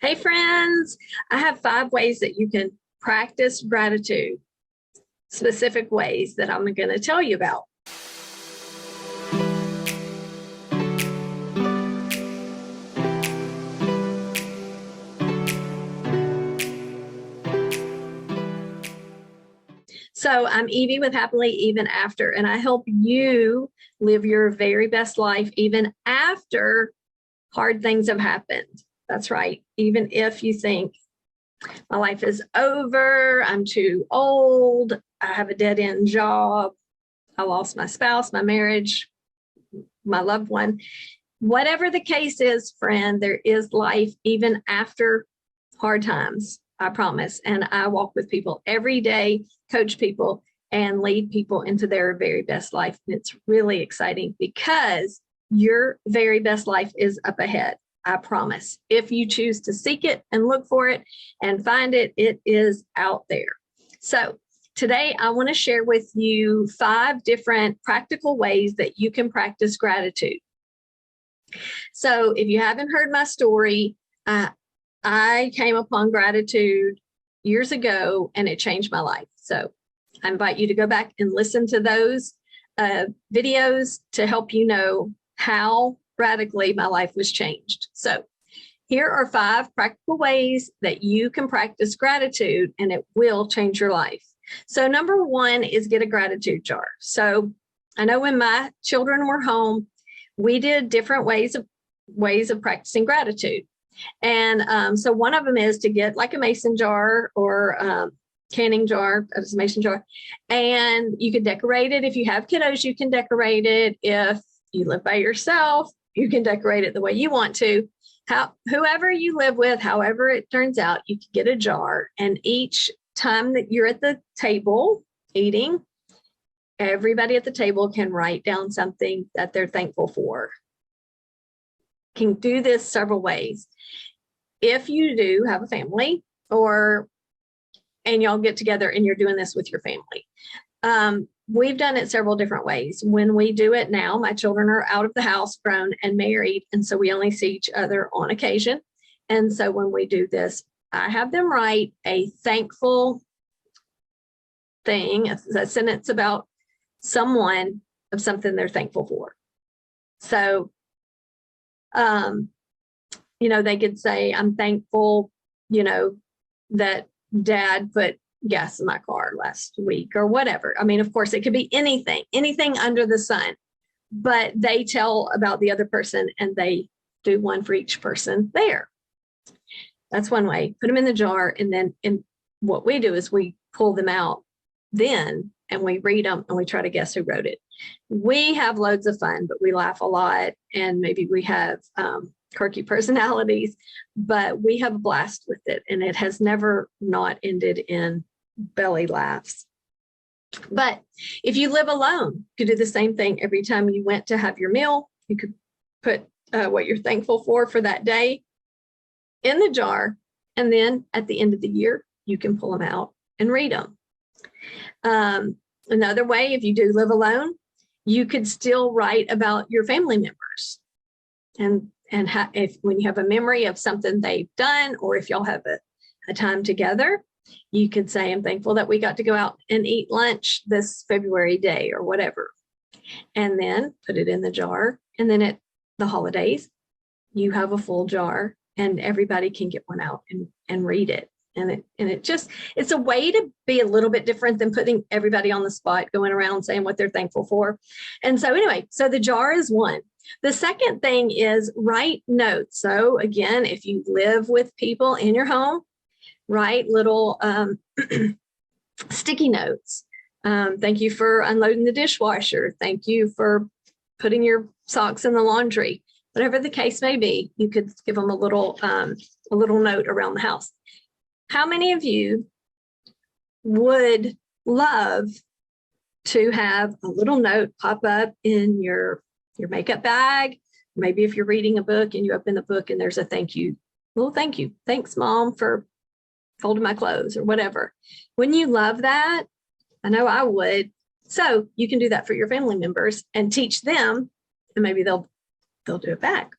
Hey friends, I have 5 ways that you can practice gratitude, specific ways that I'm going to tell you about. So I'm Evie with Happily Even After, and I help you live your very best life even after hard things have happened. That's right. Even if you think my life is over, I'm too old, I have a dead-end job, I lost my spouse, my marriage, my loved one. Whatever the case is, friend, there is life even after hard times, I promise. And I walk with people every day, coach people, and lead people into their very best life. And it's really exciting because your very best life is up ahead. I promise. If you choose to seek it and look for it and find it, it is out there. So today I want to share with you 5 different practical ways that you can practice gratitude. So if you haven't heard my story, I came upon gratitude years ago and it changed my life. So I invite you to go back and listen to those videos to help you know how radically my life was changed. So here are 5 practical ways that you can practice gratitude and it will change your life. So number 1 is get a gratitude jar. So I know when my children were home, we did different ways of practicing gratitude. And so one of them is to get like a mason jar or canning jar, a mason jar, and you can decorate it. If you have kiddos, you can decorate it. If you live by yourself, you can decorate it the way you want to. Whoever you live with, however it turns out, you can get a jar, and each time that you're at the table eating, everybody at the table can write down something that they're thankful for. Can do this several ways. If you do have a family and y'all get together and you're doing this with your family, we've done it several different ways. When we do it now, my children are out of the house, grown and married, and so we only see each other on occasion. And so when we do this, I have them write a thankful thing, a sentence about someone of something they're thankful for. So they could say, I'm thankful, that Dad put gas in my car last week or whatever. I mean, of course, it could be anything under the sun, but they tell about the other person and they do one for each person there. That's one way. Put them in the jar, and then what we do is we pull them out then and we read them and we try to guess who wrote it. We have loads of fun, but we laugh a lot, and maybe we have quirky personalities, but we have a blast with it, and it has never not ended in belly laughs. But if you live alone, you could do the same thing. Every time you went to have your meal, you could put what you're thankful for that day in the jar, and then at the end of the year, you can pull them out and read them. Another way, if you do live alone, you could still write about your family members, and when you have a memory of something they've done, or if y'all have a time together, you could say, I'm thankful that we got to go out and eat lunch this February day or whatever, and then put it in the jar. And then at the holidays, you have a full jar and everybody can get one out and read it. And it's a way to be a little bit different than putting everybody on the spot, going around saying what they're thankful for. And so anyway, so the jar is one. The second thing is write notes. So again, if you live with people in your home, write little sticky notes. Thank you for unloading the dishwasher. Thank you for putting your socks in the laundry. Whatever the case may be, you could give them a little note around the house. How many of you would love to have a little note pop up in your makeup bag? Maybe if you're reading a book and you open the book and there's a thank you. Thanks, Mom, for folding my clothes or whatever. Wouldn't you love that? I know I would. So you can do that for your family members and teach them, and maybe they'll do it back.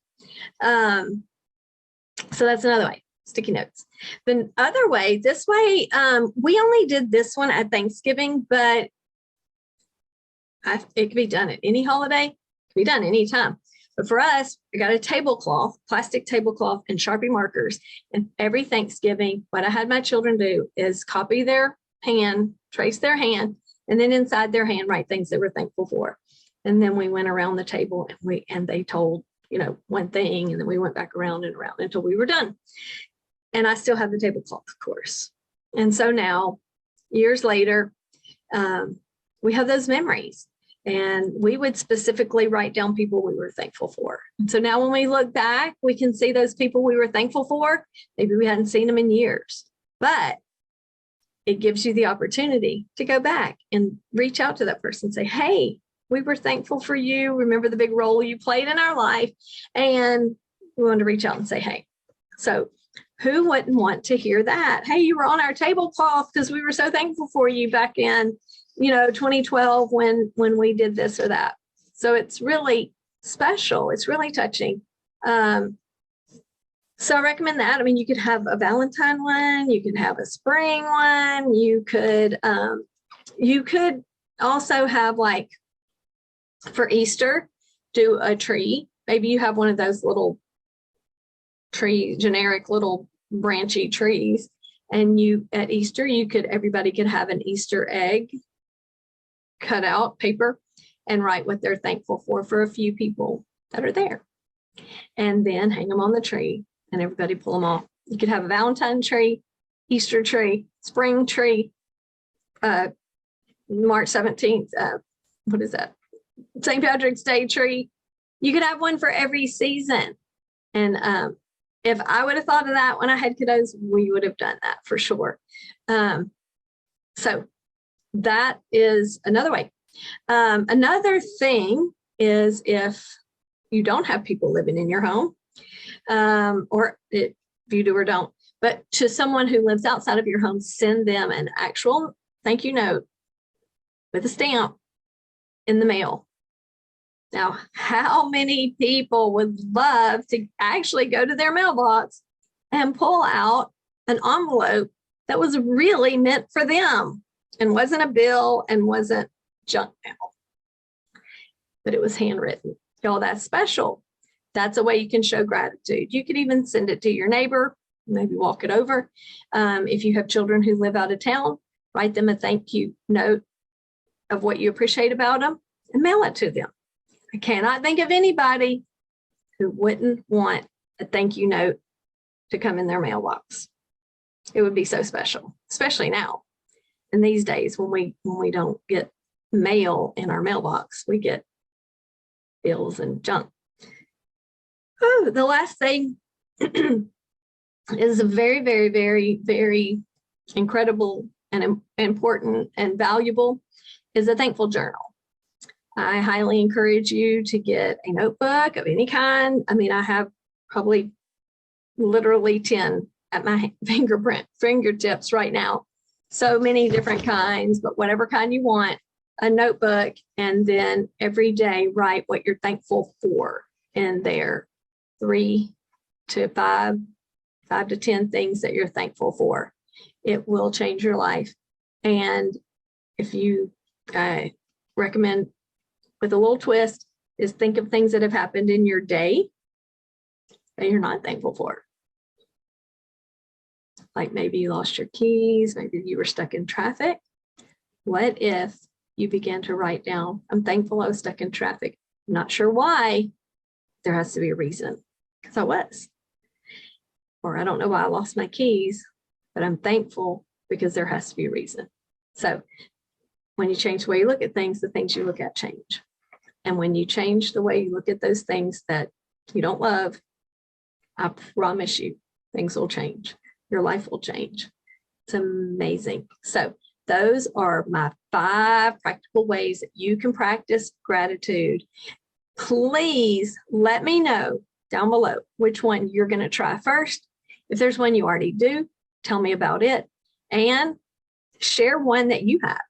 So that's another way. sticky notes. The other way, this way, we only did this one at Thanksgiving, but it can be done at any holiday, it can be done anytime. But for us, we got a tablecloth, plastic tablecloth, and Sharpie markers. And every Thanksgiving, what I had my children do is copy their hand, trace their hand, and then inside their hand write things they were thankful for. And then we went around the table and they told, one thing, and then we went back around and around until we were done. And I still have the tablecloth, of course. And so now, years later, we have those memories. And we would specifically write down people we were thankful for. And so now when we look back, we can see those people we were thankful for. Maybe we hadn't seen them in years, but it gives you the opportunity to go back and reach out to that person and say, hey, we were thankful for you. Remember the big role you played in our life. And we wanted to reach out and say, hey. So who wouldn't want to hear that? Hey, you were on our tablecloth because we were so thankful for you back in 2012 when we did this or that. So it's really special. It's really touching. So I recommend that. I mean, you could have a Valentine one, you could have a spring one, you could also have, like, for Easter, do a tree. Maybe you have one of those little generic little branchy trees. And at Easter, everybody could have an Easter egg, cut out paper, and write what they're thankful for a few people that are there. And then hang them on the tree and everybody pull them off. You could have a Valentine tree, Easter tree, spring tree, March 17th, what is that? St. Patrick's Day tree. You could have one for every season. And if I would have thought of that when I had kiddos, we would have done that for sure. So that is another way. Another thing is if you don't have people living in your home, or if you do or don't, but to someone who lives outside of your home, send them an actual thank you note with a stamp in the mail. Now, how many people would love to actually go to their mailbox and pull out an envelope that was really meant for them and wasn't a bill and wasn't junk mail, but it was handwritten? Y'all, that's special. That's a way you can show gratitude. You could even send it to your neighbor, maybe walk it over. If you have children who live out of town, write them a thank you note of what you appreciate about them and mail it to them. I cannot think of anybody who wouldn't want a thank you note to come in their mailbox. It would be so special, especially now. In these days when we don't get mail in our mailbox, we get bills and junk. Oh, the last thing is a very, very, very, very incredible and important and valuable is a thankful journal. I highly encourage you to get a notebook of any kind. I mean, I have probably literally 10 at my fingertips right now. So many different kinds, but whatever kind you want, a notebook, and then every day write what you're thankful for in there. 3 to 5 to 10 things that you're thankful for. It will change your life. And if you recommend, with a little twist, is think of things that have happened in your day that you're not thankful for. Like maybe you lost your keys, maybe you were stuck in traffic. What if you began to write down, I'm thankful I was stuck in traffic. I'm not sure why. There has to be a reason, because I was. Or I don't know why I lost my keys, but I'm thankful because there has to be a reason. So when you change the way you look at things, the things you look at change. And when you change the way you look at those things that you don't love, I promise you, things will change. Your life will change. It's amazing. So those are my 5 practical ways that you can practice gratitude. Please let me know down below which one you're going to try first. If there's one you already do, tell me about it. And share one that you have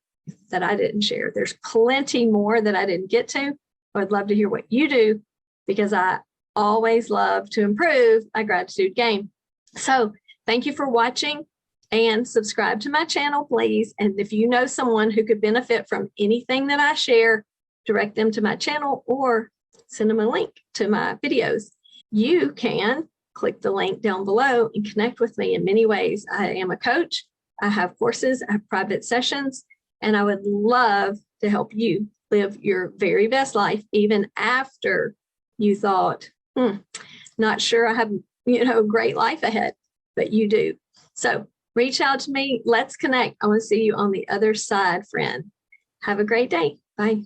that I didn't share. There's plenty more that I didn't get to. I would love to hear what you do, because I always love to improve my gratitude game. So Thank you for watching, and subscribe to my channel, please. And if you know someone who could benefit from anything that I share, direct them to my channel or send them a link to my videos. You can click the link down below and connect with me in many ways. I am a coach. I have courses, I have private sessions, and I would love to help you live your very best life, even after you thought, not sure I have, a great life ahead, but you do. So reach out to me. Let's connect. I want to see you on the other side, friend. Have a great day. Bye.